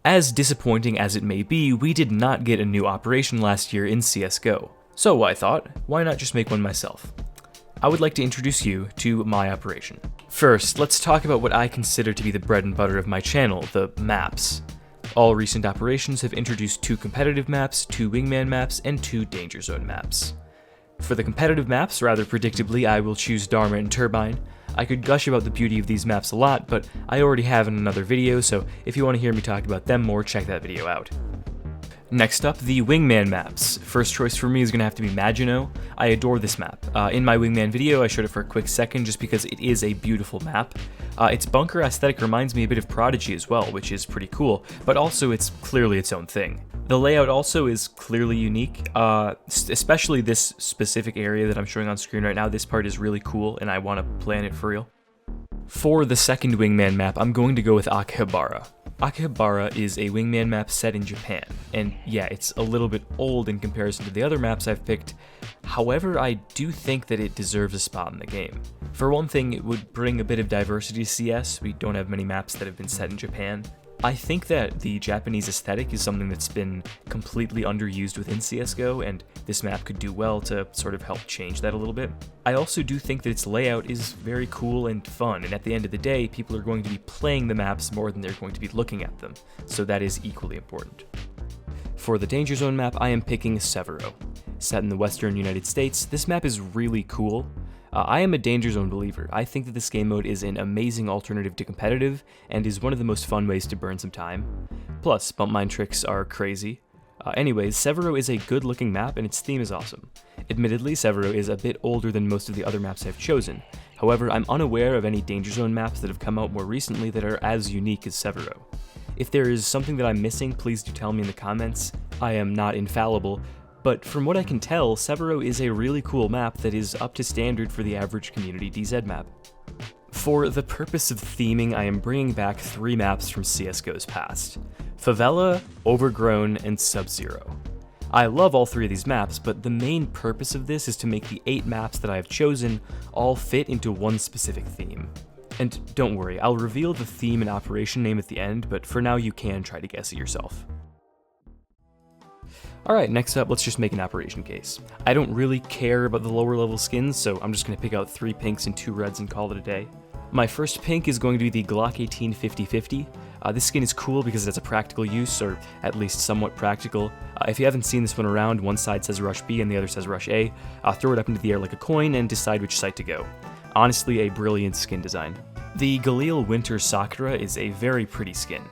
As disappointing as it may be, we did not get a new operation last year in CSGO. So I thought, why not just make one myself? I would like to introduce you to my operation. First, let's talk about what I consider to be the bread and butter of my channel, the maps. All recent operations have introduced 2 competitive maps, 2 wingman maps, and 2 danger zone maps. For the competitive maps, rather predictably, I will choose Dharma and Turbine. I could gush about the beauty of these maps a lot, but I already have in another video, so if you want to hear me talk about them more, check that video out. Next up, the wingman maps. First choice for me is going to have to be Maginot. I adore this map. In my wingman video, I showed it for a quick second just because it is a beautiful map. Its bunker aesthetic reminds me a bit of Prodigy as well, which is pretty cool, but also it's clearly its own thing. The layout also is clearly unique, especially this specific area that I'm showing on screen right now. This part is really cool, and I want to plan it for real. For the second wingman map, I'm going to go with Akihabara. Akihabara is a wingman map set in Japan, and yeah, it's a little bit old in comparison to the other maps I've picked. However, I do think that it deserves a spot in the game. For one thing, it would bring a bit of diversity to CS. We don't have many maps that have been set in Japan. I think that the Japanese aesthetic is something that's been completely underused within CSGO, and this map could do well to sort of help change that a little bit. I also do think that its layout is very cool and fun, and at the end of the day, people are going to be playing the maps more than they're going to be looking at them, so that is equally important. For the Danger Zone map, I am picking Severo. Set in the western United States, this map is really cool. I am a Danger Zone believer. I think that this game mode is an amazing alternative to competitive, and is one of the most fun ways to burn some time. Plus, bump mine tricks are crazy. Anyways, Severo is a good looking map, and its theme is awesome. Admittedly, Severo is a bit older than most of the other maps I've chosen. However, I'm unaware of any Danger Zone maps that have come out more recently that are as unique as Severo. If there is something that I'm missing, please do tell me in the comments. I am not infallible, but from what I can tell, Severo is a really cool map that is up to standard for the average community DZ map. For the purpose of theming, I am bringing back 3 maps from CSGO's past: Favela, Overgrown, and Sub-Zero. I love all 3 of these maps, but the main purpose of this is to make the 8 maps that I have chosen all fit into one specific theme. And don't worry, I'll reveal the theme and operation name at the end, but for now you can try to guess it yourself. Alright, next up, let's just make an operation case. I don't really care about the lower level skins, so I'm just going to pick out 3 pinks and 2 reds and call it a day. My first pink is going to be the Glock 18 50/50. This skin is cool because it has a practical use, or at least somewhat practical. If you haven't seen this one around, one side says Rush B and the other says Rush A. Throw it up into the air like a coin and decide which side to go. Honestly, a brilliant skin design. The Galil Winter Sakura is a very pretty skin.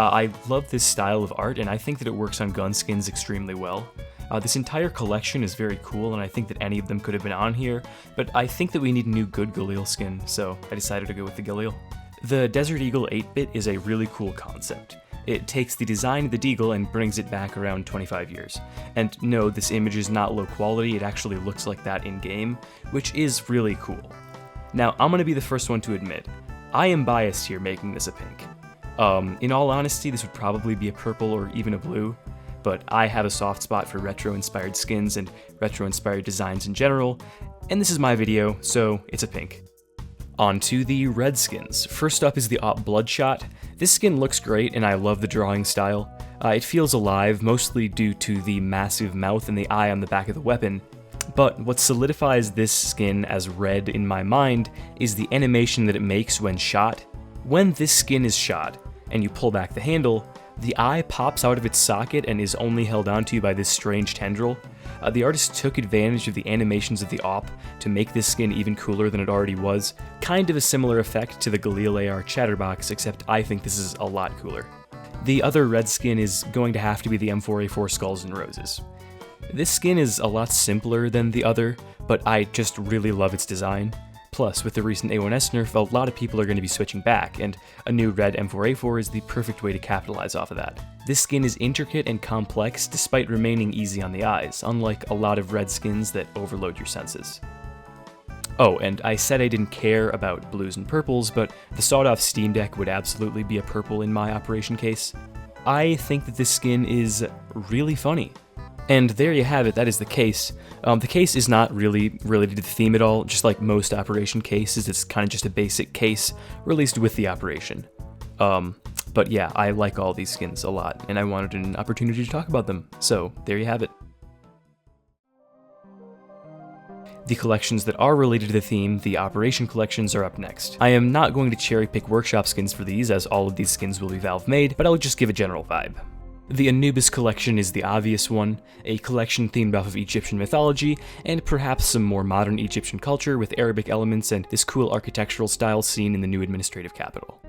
I love this style of art, and I think that it works on gun skins extremely well. This entire collection is very cool, and I think that any of them could have been on here, but I think that we need a new good Galil skin, so I decided to go with the Galil. The Desert Eagle 8-bit is a really cool concept. It takes the design of the Deagle and brings it back around 25 years. And no, this image is not low quality, it actually looks like that in-game, which is really cool. Now, I'm gonna be the first one to admit, I am biased here making this a pink. In all honesty, this would probably be a purple or even a blue, but I have a soft spot for retro-inspired skins and retro-inspired designs in general, and this is my video, so it's a pink. On to the red skins. First up is the Op Bloodshot. This skin looks great, and I love the drawing style. It feels alive, mostly due to the massive mouth and the eye on the back of the weapon, but what solidifies this skin as red in my mind is the animation that it makes when shot. When this skin is shot, and you pull back the handle, the eye pops out of its socket and is only held onto by this strange tendril. The artist took advantage of the animations of the op to make this skin even cooler than it already was. Kind of a similar effect to the Galil AR Chatterbox, except I think this is a lot cooler. The other red skin is going to have to be the M4A4 Skulls and Roses. This skin is a lot simpler than the other, but I just really love its design. Plus, with the recent A1S nerf, a lot of people are going to be switching back, and a new red M4A4 is the perfect way to capitalize off of that. This skin is intricate and complex despite remaining easy on the eyes, unlike a lot of red skins that overload your senses. Oh, and I said I didn't care about blues and purples, but the sawed-off Steam Deck would absolutely be a purple in my operation case. I think that this skin is really funny. And there you have it, that is the case. The case is not really related to the theme at all, just like most operation cases, it's kind of just a basic case released with the operation. But But yeah, I like all these skins a lot, and I wanted an opportunity to talk about them, so there you have it. The collections that are related to the theme, the Operation collections, are up next. I am not going to cherry pick workshop skins for these, as all of these skins will be Valve made, but I'll just give a general vibe. The Anubis collection is the obvious one, a collection themed off of Egyptian mythology, and perhaps some more modern Egyptian culture with Arabic elements and this cool architectural style seen in the new administrative capital.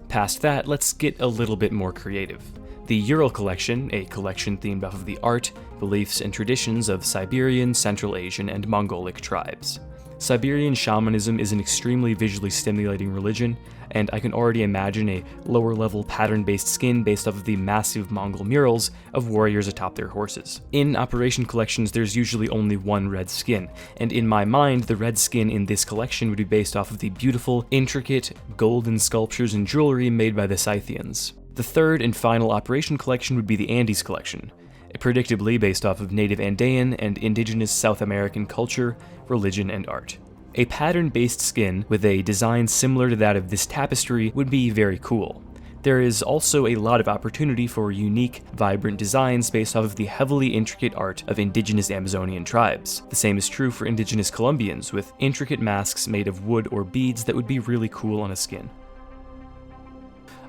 Past that, let's get a little bit more creative. The Ural collection, a collection themed off of the art, beliefs, and traditions of Siberian, Central Asian, and Mongolic tribes. Siberian shamanism is an extremely visually stimulating religion, and I can already imagine a lower-level pattern-based skin based off of the massive Mongol murals of warriors atop their horses. In Operation collections, there's usually only one red skin, and in my mind, the red skin in this collection would be based off of the beautiful, intricate, golden sculptures and jewelry made by the Scythians. The third and final Operation collection would be the Andes collection, predictably based off of native Andean and indigenous South American culture, religion, and art. A pattern-based skin with a design similar to that of this tapestry would be very cool. There is also a lot of opportunity for unique, vibrant designs based off of the heavily intricate art of indigenous Amazonian tribes. The same is true for indigenous Colombians, with intricate masks made of wood or beads that would be really cool on a skin.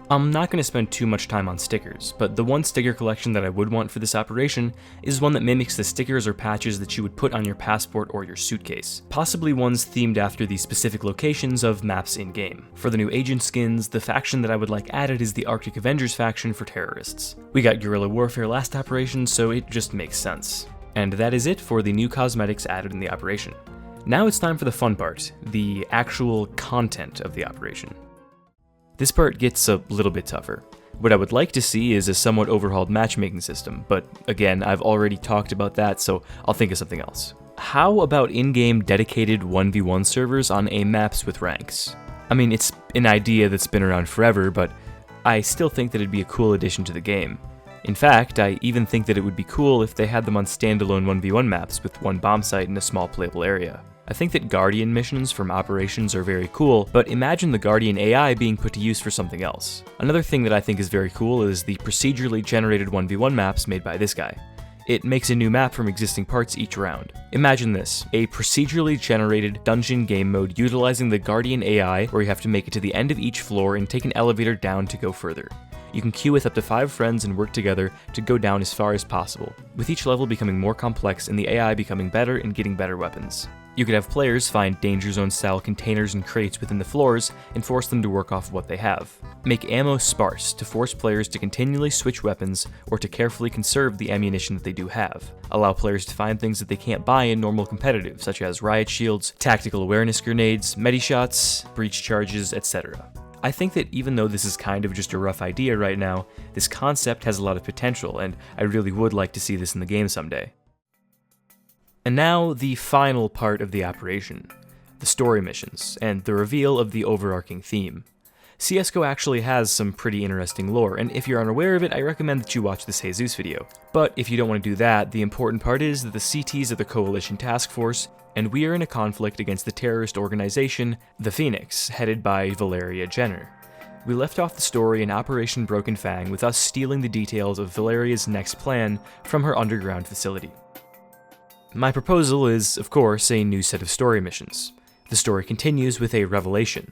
I'm not going to spend too much time on stickers, but the one sticker collection that I would want for this operation is one that mimics the stickers or patches that you would put on your passport or your suitcase, possibly ones themed after the specific locations of maps in-game. For the new agent skins, the faction that I would like added is the Arctic Avengers faction for terrorists. We got guerrilla warfare last operation, so it just makes sense. And that is it for the new cosmetics added in the operation. Now it's time for the fun part, the actual content of the operation. This part gets a little bit tougher. What I would like to see is a somewhat overhauled matchmaking system, but again, I've already talked about that, so I'll think of something else. How about in-game dedicated 1v1 servers on AIM maps with ranks? I mean, it's an idea that's been around forever, but I still think that it'd be a cool addition to the game. In fact, I even think that it would be cool if they had them on standalone 1v1 maps with one bomb site in a small playable area. I think that Guardian missions from Operations are very cool, but imagine the Guardian AI being put to use for something else. Another thing that I think is very cool is the procedurally generated 1v1 maps made by this guy. It makes a new map from existing parts each round. Imagine this, a procedurally generated dungeon game mode utilizing the Guardian AI where you have to make it to the end of each floor and take an elevator down to go further. You can queue with up to 5 friends and work together to go down as far as possible, with each level becoming more complex and the AI becoming better and getting better weapons. You could have players find danger zone style containers and crates within the floors and force them to work off what they have. Make ammo sparse to force players to continually switch weapons or to carefully conserve the ammunition that they do have. Allow players to find things that they can't buy in normal competitive, such as riot shields, tactical awareness grenades, medishots, breach charges, etc. I think that even though this is kind of just a rough idea right now, this concept has a lot of potential, and I really would like to see this in the game someday. And now, the final part of the operation, the story missions, and the reveal of the overarching theme. CSGO actually has some pretty interesting lore, and if you're unaware of it, I recommend that you watch this Jesus video. But if you don't want to do that, the important part is that the CTs are the Coalition Task Force, and we are in a conflict against the terrorist organization, the Phoenix, headed by Valeria Jenner. We left off the story in Operation Broken Fang with us stealing the details of Valeria's next plan from her underground facility. My proposal is, of course, a new set of story missions. The story continues with a revelation.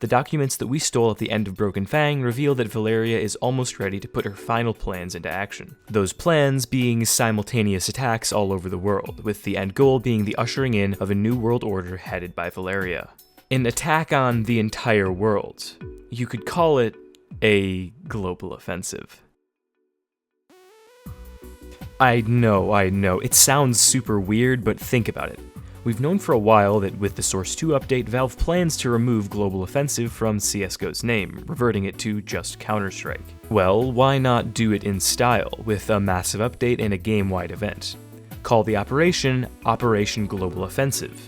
The documents that we stole at the end of Broken Fang reveal that Valeria is almost ready to put her final plans into action. Those plans being simultaneous attacks all over the world, with the end goal being the ushering in of a new world order headed by Valeria. An attack on the entire world. You could call it a global offensive. I know, it sounds super weird, but think about it. We've known for a while that with the Source 2 update, Valve plans to remove Global Offensive from CSGO's name, reverting it to just Counter-Strike. Well, why not do it in style, with a massive update and a game-wide event? Call the operation Operation Global Offensive.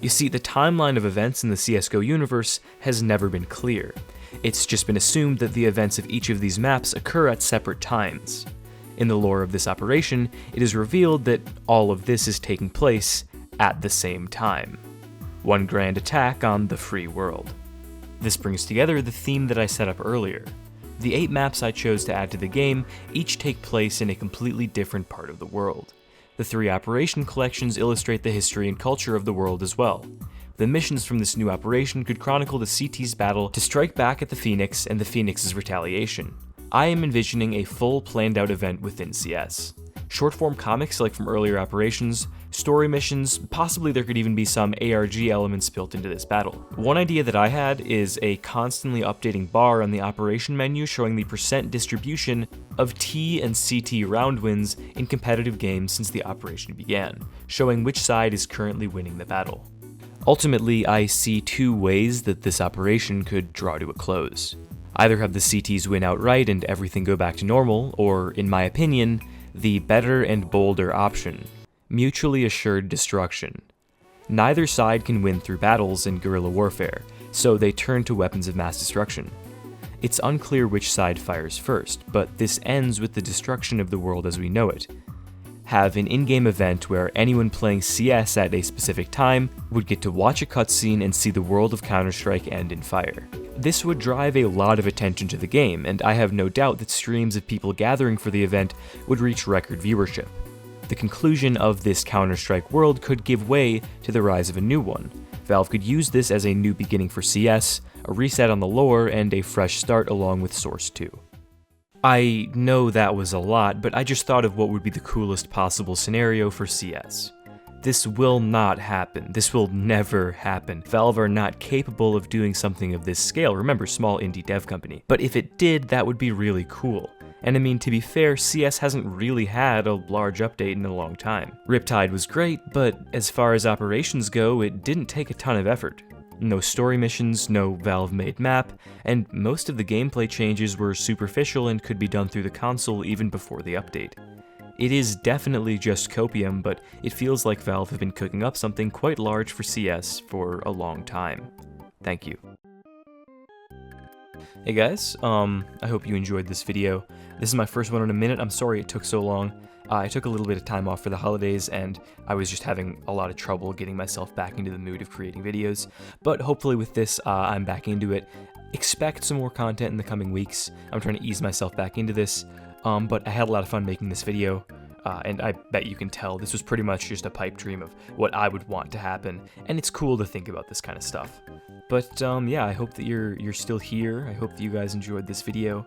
You see, the timeline of events in the CSGO universe has never been clear. It's just been assumed that the events of each of these maps occur at separate times. In the lore of this operation, it is revealed that all of this is taking place at the same time. One grand attack on the free world. This brings together the theme that I set up earlier. The 8 maps I chose to add to the game each take place in a completely different part of the world. The 3 operation collections illustrate the history and culture of the world as well. The missions from this new operation could chronicle the CT's battle to strike back at the Phoenix and the Phoenix's retaliation. I am envisioning a full planned out event within CS. Short-form comics like from earlier operations, story missions, possibly there could even be some ARG elements built into this battle. One idea that I had is a constantly updating bar on the operation menu showing the percent distribution of T and CT round wins in competitive games since the operation began, showing which side is currently winning the battle. Ultimately, I see 2 ways that this operation could draw to a close. Either have the CTs win outright and everything go back to normal, or, in my opinion, the better and bolder option, mutually assured destruction. Neither side can win through battles in guerrilla warfare, so they turn to weapons of mass destruction. It's unclear which side fires first, but this ends with the destruction of the world as we know it. Have an in-game event where anyone playing CS at a specific time would get to watch a cutscene and see the world of Counter-Strike end in fire. This would drive a lot of attention to the game, and I have no doubt that streams of people gathering for the event would reach record viewership. The conclusion of this Counter-Strike world could give way to the rise of a new one. Valve could use this as a new beginning for CS, a reset on the lore, and a fresh start along with Source 2. I know that was a lot, but I just thought of what would be the coolest possible scenario for CS. This will not happen. This will never happen. Valve are not capable of doing something of this scale. Remember, small indie dev company. But if it did, that would be really cool. And I mean, to be fair, CS hasn't really had a large update in a long time. Riptide was great, but as far as operations go, it didn't take a ton of effort. No story missions, no Valve-made map, and most of the gameplay changes were superficial and could be done through the console even before the update. It is definitely just copium, but it feels like Valve have been cooking up something quite large for CS for a long time. Thank you. Hey guys, I hope you enjoyed this video. This is my first one in a minute. I'm sorry it took so long. I took a little bit of time off for the holidays, and I was just having a lot of trouble getting myself back into the mood of creating videos. But hopefully with this, I'm back into it. Expect some more content in the coming weeks. I'm trying to ease myself back into this. But I had a lot of fun making this video, and I bet you can tell this was pretty much just a pipe dream of what I would want to happen, and it's cool to think about this kind of stuff. But yeah, I hope that you're still here. I hope that you guys enjoyed this video.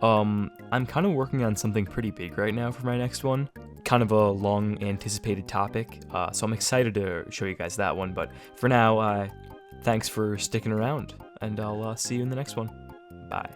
I'm kind of working on something pretty big right now for my next one, kind of a long anticipated topic, so I'm excited to show you guys that one. But for now, thanks for sticking around, and I'll see you in the next one. Bye.